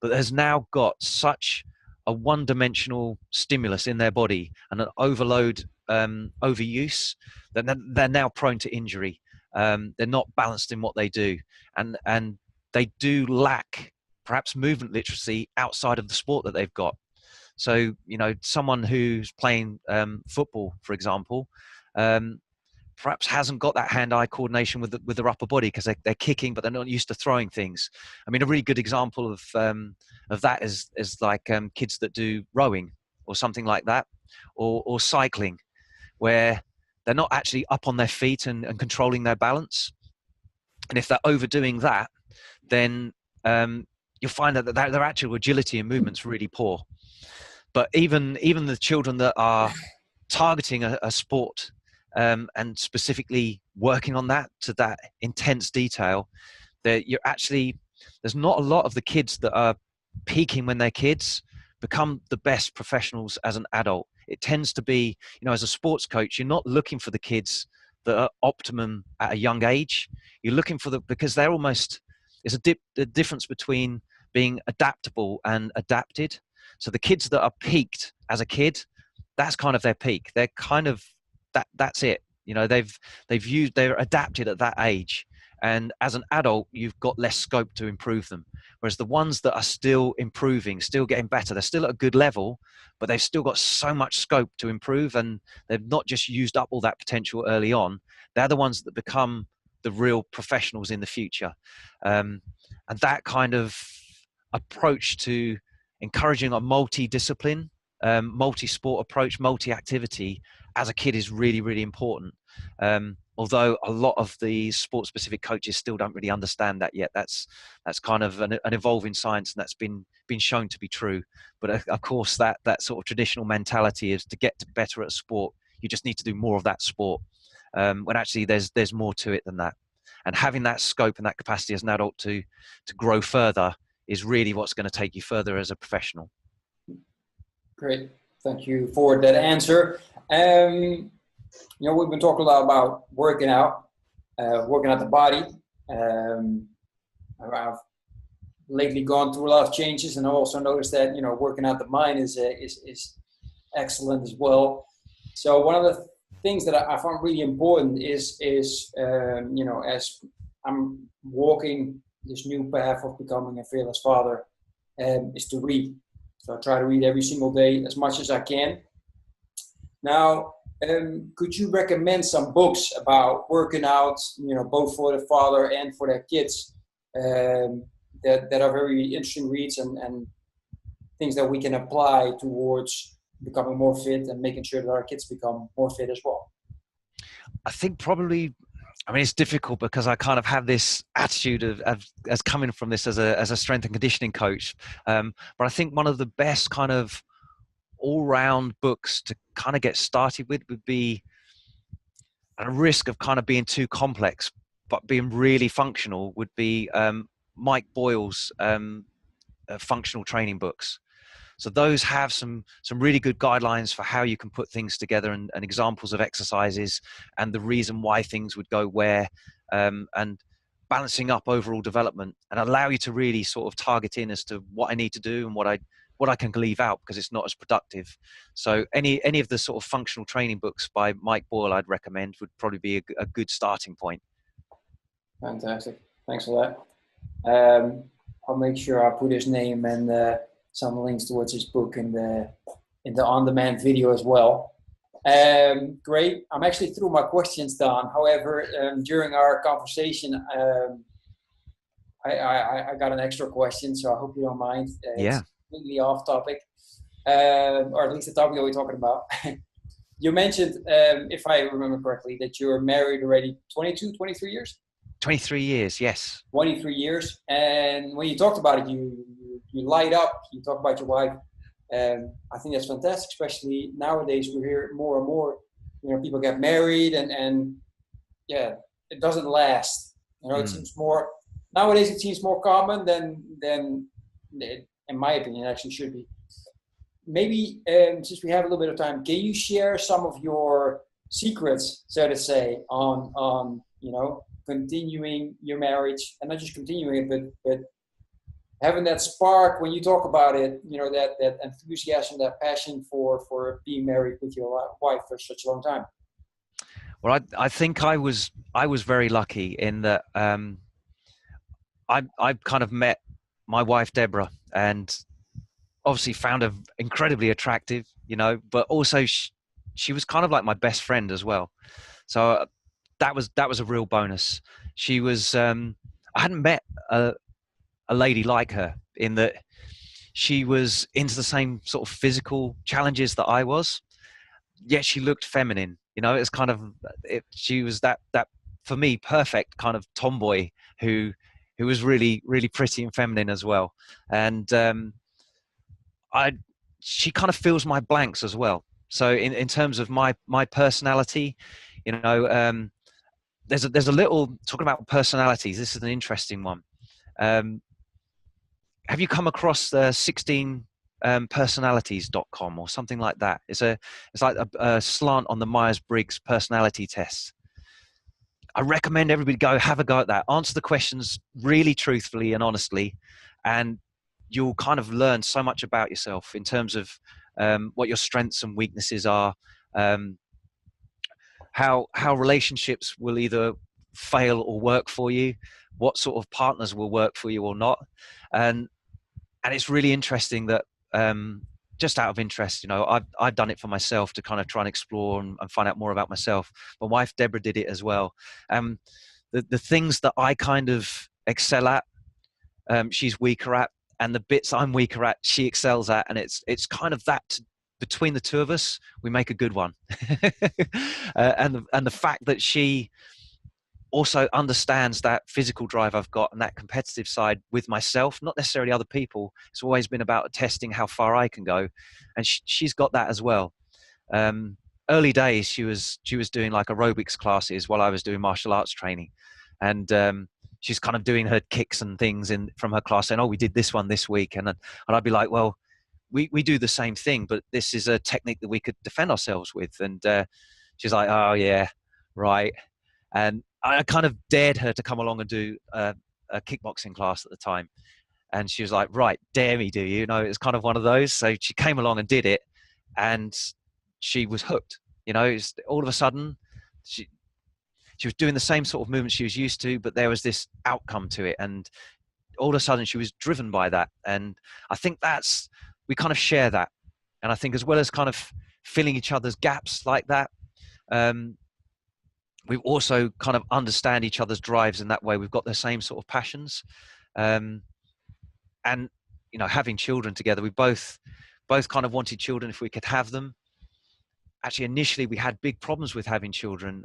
but has now got such a one-dimensional stimulus in their body and an overload, overuse, that they're now prone to injury. They're not balanced in what they do, and they do lack perhaps movement literacy outside of the sport that they've got. So, you know, someone who's playing football, for example, perhaps hasn't got that hand-eye coordination with their upper body because they're kicking, but they're not used to throwing things. I mean, a really good example of that is like kids that do rowing or something like that, or cycling, where they're not actually up on their feet and controlling their balance. And if they're overdoing that, then you'll find that their actual agility and movement's really poor. But even the children that are targeting a sport and specifically working on that to that intense detail, that there's not a lot of the kids that are peaking when they're kids become the best professionals as an adult. It tends to be, you know, as a sports coach, you're not looking for the kids that are optimum at a young age. You're looking for because they're almost, there's a difference between being adaptable and adapted. So the kids that are peaked as a kid, that's kind of their peak. They're kind of that's it. You know, they're adapted at that age. And as an adult, you've got less scope to improve them. Whereas the ones that are still improving, still getting better, they're still at a good level, but they've still got so much scope to improve, and they've not just used up all that potential early on. They're the ones that become the real professionals in the future. And that kind of approach to encouraging a multi-discipline, multi-sport approach, multi-activity as a kid is really, really important. Although a lot of the sport-specific coaches still don't really understand that yet. That's kind of an evolving science, and that's been shown to be true. But of course, that sort of traditional mentality is to get better at a sport, you just need to do more of that sport. When actually there's more to it than that. And having that scope and that capacity as an adult to grow further is really what's going to take you further as a professional. Great, thank you for that answer. You know, we've been talking a lot about working out the body. I've lately gone through a lot of changes, and I also noticed that, you know, working out the mind is excellent as well. So one of the things that I found really important is you know, as I'm walking this new path of becoming a fearless father, is to read. So I try to read every single day as much as I can. Now, could you recommend some books about working out, you know, both for the father and for their kids, that are very interesting reads and things that we can apply towards becoming more fit and making sure that our kids become more fit as well? I think probably, I mean, it's difficult because I kind of have this attitude of as coming from this as a strength and conditioning coach. But I think one of the best kind of all-round books to kind of get started with would be, at a risk of kind of being too complex, but being really functional, would be Mike Boyle's functional training books. So those have some really good guidelines for how you can put things together, and examples of exercises and the reason why things would go where, and balancing up overall development, and allow you to really sort of target in as to what I need to do and what I can leave out because it's not as productive. So any of the sort of functional training books by Mike Boyle I'd recommend would probably be a good starting point. Fantastic. Thanks for that. I'll make sure I put his name and some links towards his book in the on-demand video as well. Great. I'm actually through my questions, Don. However, during our conversation, I got an extra question, so I hope you don't mind. Yeah. It's completely off topic, or at least the topic that we're talking about. You mentioned, if I remember correctly, that you're married already 22, 23 years? 23 years, yes. 23 years. And when you talked about it, you light up. You talk about your wife. I think that's fantastic, especially nowadays. We hear more and more, people get married and yeah, it doesn't last. It seems more, nowadays it seems more common than it, in my opinion, actually should be. Maybe, since we have a little bit of time, can you share some of your secrets, so to say, on continuing your marriage, and not just continuing it, but having that spark when you talk about it, that enthusiasm, that passion for being married with your wife for such a long time? Well, I think I was very lucky in that I kind of met my wife Deborah, and obviously found her incredibly attractive, but also she was kind of like my best friend as well. So that was a real bonus. She was I hadn't met a lady like her, in that she was into the same sort of physical challenges that I was, yet she looked feminine. It's kind of she was that for me perfect kind of tomboy who was really, really pretty and feminine as well. And she kind of fills my blanks as well. So in terms of my personality, there's a little, talking about personalities, this is an interesting one. Have you come across 16personalities.com or something like that? It's like a slant on the Myers-Briggs personality test. I recommend everybody go have a go at that. Answer the questions really truthfully and honestly, and you'll kind of learn so much about yourself in terms of what your strengths and weaknesses are, how relationships will either fail or work for you, what sort of partners will work for you or not. And it's really interesting that, just out of interest, I've done it for myself to kind of try and explore and find out more about myself. My wife Deborah did it as well. The things that I kind of excel at, she's weaker at, and the bits I'm weaker at, she excels at, and it's kind of that between the two of us, we make a good one. And the fact that she also understands that physical drive I've got and that competitive side with myself, not necessarily other people. It's always been about testing how far I can go, and she's got that as well. Early days, she was doing like aerobics classes while I was doing martial arts training, and she's kind of doing her kicks and things from her class, saying, "Oh, we did this one this week," and I'd be like, "Well, we do the same thing, but this is a technique that we could defend ourselves with." And she's like, "Oh yeah, right." And I kind of dared her to come along and do a kickboxing class at the time. And she was like, "Right, dare me, do you?" It's kind of one of those. So she came along and did it, and she was hooked. All of a sudden, she was doing the same sort of movements she was used to, but there was this outcome to it. And all of a sudden she was driven by that. And I think we kind of share that. And I think as well as kind of filling each other's gaps like that, we also kind of understand each other's drives in that way. We've got the same sort of passions. And, having children together, we both kind of wanted children if we could have them. Actually, initially we had big problems with having children.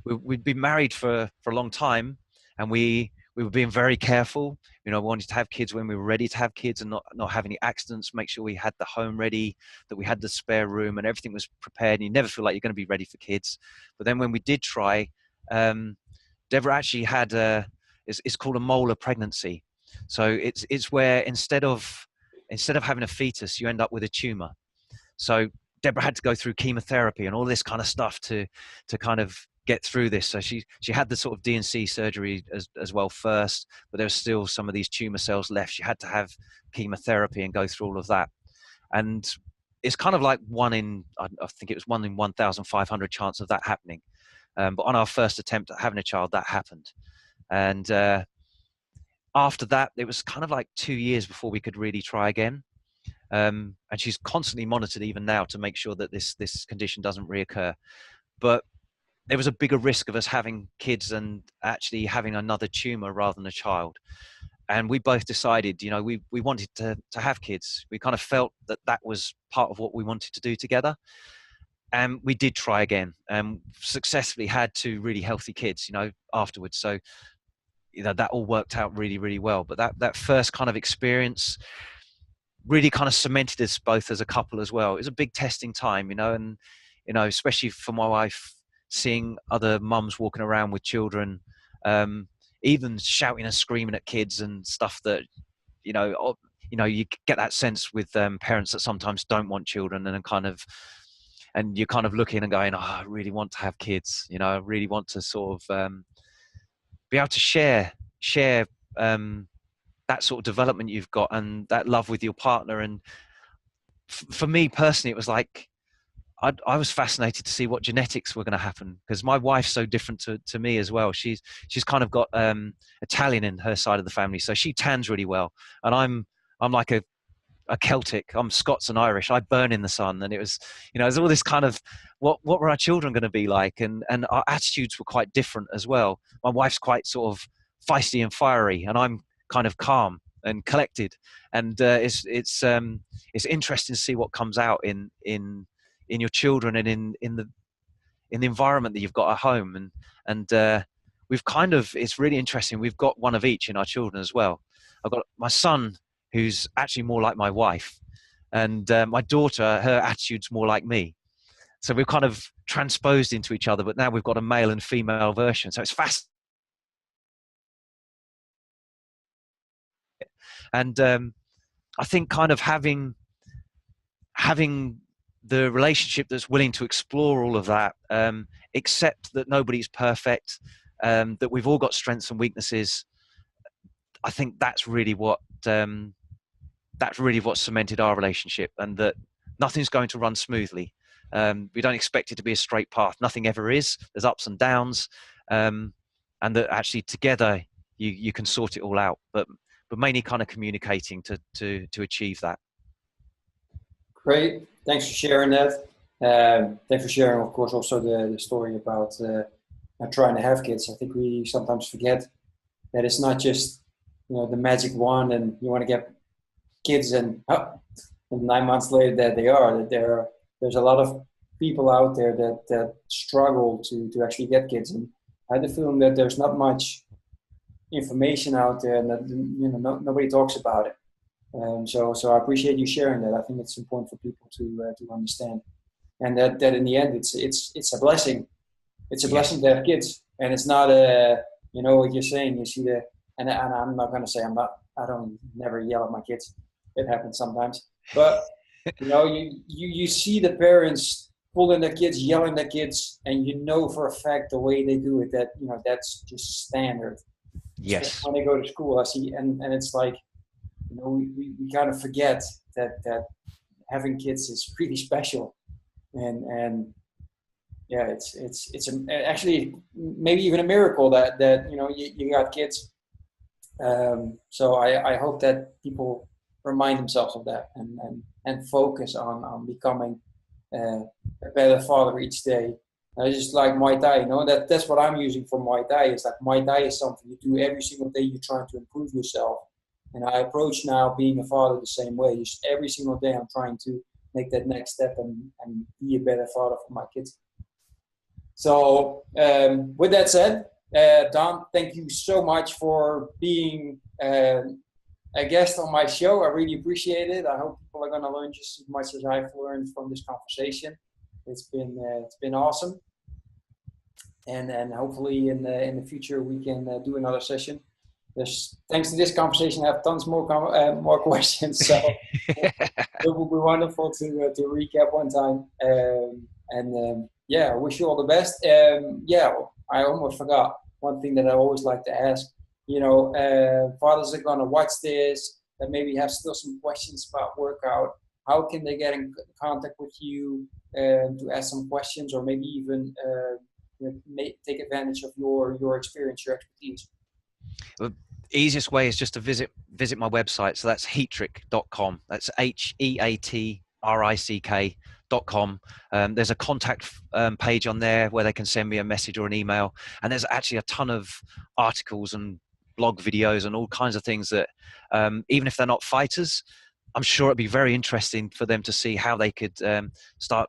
We'd been married for a long time, and we we were being very careful. You know, we wanted to have kids when we were ready to have kids and not have any accidents, make sure we had the home ready, that we had the spare room and everything was prepared. And you never feel like you're going to be ready for kids. But then when we did try, Deborah actually had it's called a molar pregnancy. So it's where instead of having a fetus, you end up with a tumor. So Deborah had to go through chemotherapy and all this kind of stuff to kind of get through this. So she had the sort of D&C surgery as well first, but there was still some of these tumor cells left. She had to have chemotherapy and go through all of that. And it's kind of like I think it was 1 in 1,500 chance of that happening. But on our first attempt at having a child, that happened. And after that, it was kind of like 2 years before we could really try again. And she's constantly monitored even now to make sure that this condition doesn't reoccur. But there was a bigger risk of us having kids and actually having another tumor rather than a child. And we both decided, you know, we wanted to have kids. We kind of felt that was part of what we wanted to do together. And we did try again and successfully had 2 really healthy kids, you know, afterwards. So, you know, that all worked out really, really well. But that first kind of experience really kind of cemented us both as a couple as well. It was a big testing time, you know, and, you know, especially for my wife, seeing other mums walking around with children, even shouting and screaming at kids and stuff that, you know, you get that sense with parents that sometimes don't want children and you're kind of looking and going, oh, I really want to have kids. You know, I really want to sort of be able to share that sort of development you've got and that love with your partner. And for me personally, it was like, I was fascinated to see what genetics were going to happen, because my wife's so different to me as well. She's kind of got Italian in her side of the family, so she tans really well, and I'm like a Celtic. I'm Scots and Irish. I burn in the sun, and it was, you know, there's all this kind of what were our children going to be like, and our attitudes were quite different as well. My wife's quite sort of feisty and fiery, and I'm kind of calm and collected, and it's interesting to see what comes out in your children and in the environment that you've got at home. And we've kind of, it's really interesting. We've got one of each in our children as well. I've got my son, who's actually more like my wife, and my daughter, her attitude's more like me. So we've kind of transposed into each other, but now we've got a male and female version. So it's fascinating. And I think kind of having the relationship that's willing to explore all of that, accept that nobody's perfect, that we've all got strengths and weaknesses. I think that's really what cemented our relationship, and that nothing's going to run smoothly. We don't expect it to be a straight path. Nothing ever is. There's ups and downs, and that actually together you can sort it all out. But mainly kind of communicating to achieve that. Great. Thanks for sharing that. Thanks for sharing, of course, also the story about trying to have kids. I think we sometimes forget that it's not just, you know, the magic wand and you want to get kids and 9 months later that they are. That there's a lot of people out there that struggle to actually get kids. And I had the feeling that there's not much information out there and that, you know, nobody talks about it. So I appreciate you sharing that. I think it's important for people to understand, and that in the end it's a blessing. It's a blessing to have kids, and it's not you know what you're saying. You see and I'm not going to say I don't never yell at my kids. It happens sometimes, but you know you see the parents pulling their kids, yelling at kids, and you know for a fact the way they do it, that, you know, that's just standard. Yes. So when they go to school, I see, and it's like, you know, we kind of forget that having kids is pretty special, and yeah, it's actually maybe even a miracle that you know you got kids. So I hope that people remind themselves of that and focus on becoming a better father each day. Just like Muay Thai, you know, that's what I'm using for Muay Thai. Is like Muay Thai is something you do every single day. You're trying to improve yourself. And I approach now being a father the same way. Just every single day I'm trying to make that next step and be a better father for my kids. So with that said, Don, thank you so much for being a guest on my show. I really appreciate it. I hope people are going to learn just as much as I've learned from this conversation. It's been awesome, and hopefully in the future we can do another session. Thanks to this conversation, I have tons more questions. So it will be wonderful to recap one time. I wish you all the best. I almost forgot one thing that I always like to ask. Fathers are going to watch this that maybe have still some questions about workout. How can they get in contact with you to ask some questions, or maybe even take advantage of your experience, your expertise? The easiest way is just to visit my website. So that's heatrick.com. That's HEATRICK.com. There's a contact page on there where they can send me a message or an email. And there's actually a ton of articles and blog videos and all kinds of things that even if they're not fighters, I'm sure it'd be very interesting for them to see how they could start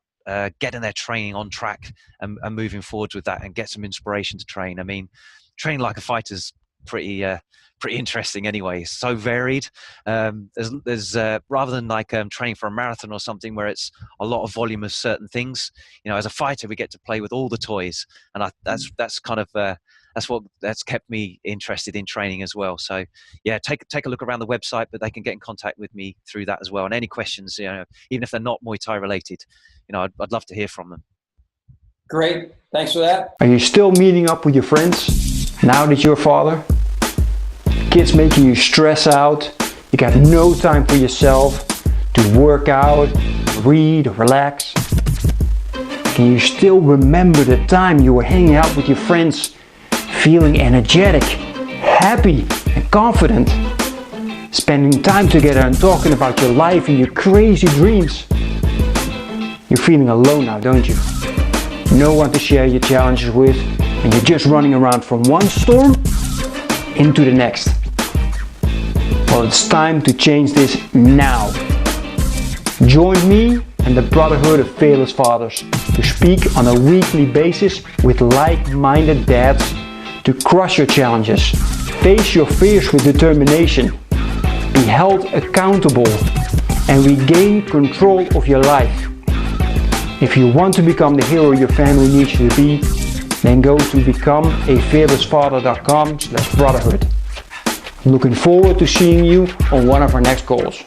getting their training on track and moving forwards with that, and get some inspiration to train. I mean, training like a fighter's pretty interesting anyway. It's so varied. There's rather than like training for a marathon or something where it's a lot of volume of certain things. As a fighter, we get to play with all the toys, and that's kind of that's kept me interested in training as well. So yeah, take a look around the website, but they can get in contact with me through that as well. And any questions, even if they're not Muay Thai related, I'd love to hear from them. Great, thanks for that. Are you still meeting up with your friends now that you're a father? Kids making you stress out, you got no time for yourself to work out, read, or relax. Can you still remember the time you were hanging out with your friends, feeling energetic, happy, and confident? Spending time together and talking about your life and your crazy dreams. You're feeling alone now, don't you? No one to share your challenges with, and you're just running around from one storm into the next. Well, it's time to change this now. Join me and the Brotherhood of Fearless Fathers to speak on a weekly basis with like-minded dads to crush your challenges, face your fears with determination, be held accountable, and regain control of your life. If you want to become the hero your family needs you to be, then go to becomeafearlessfather.com/brotherhood. I'm looking forward to seeing you on one of our next calls.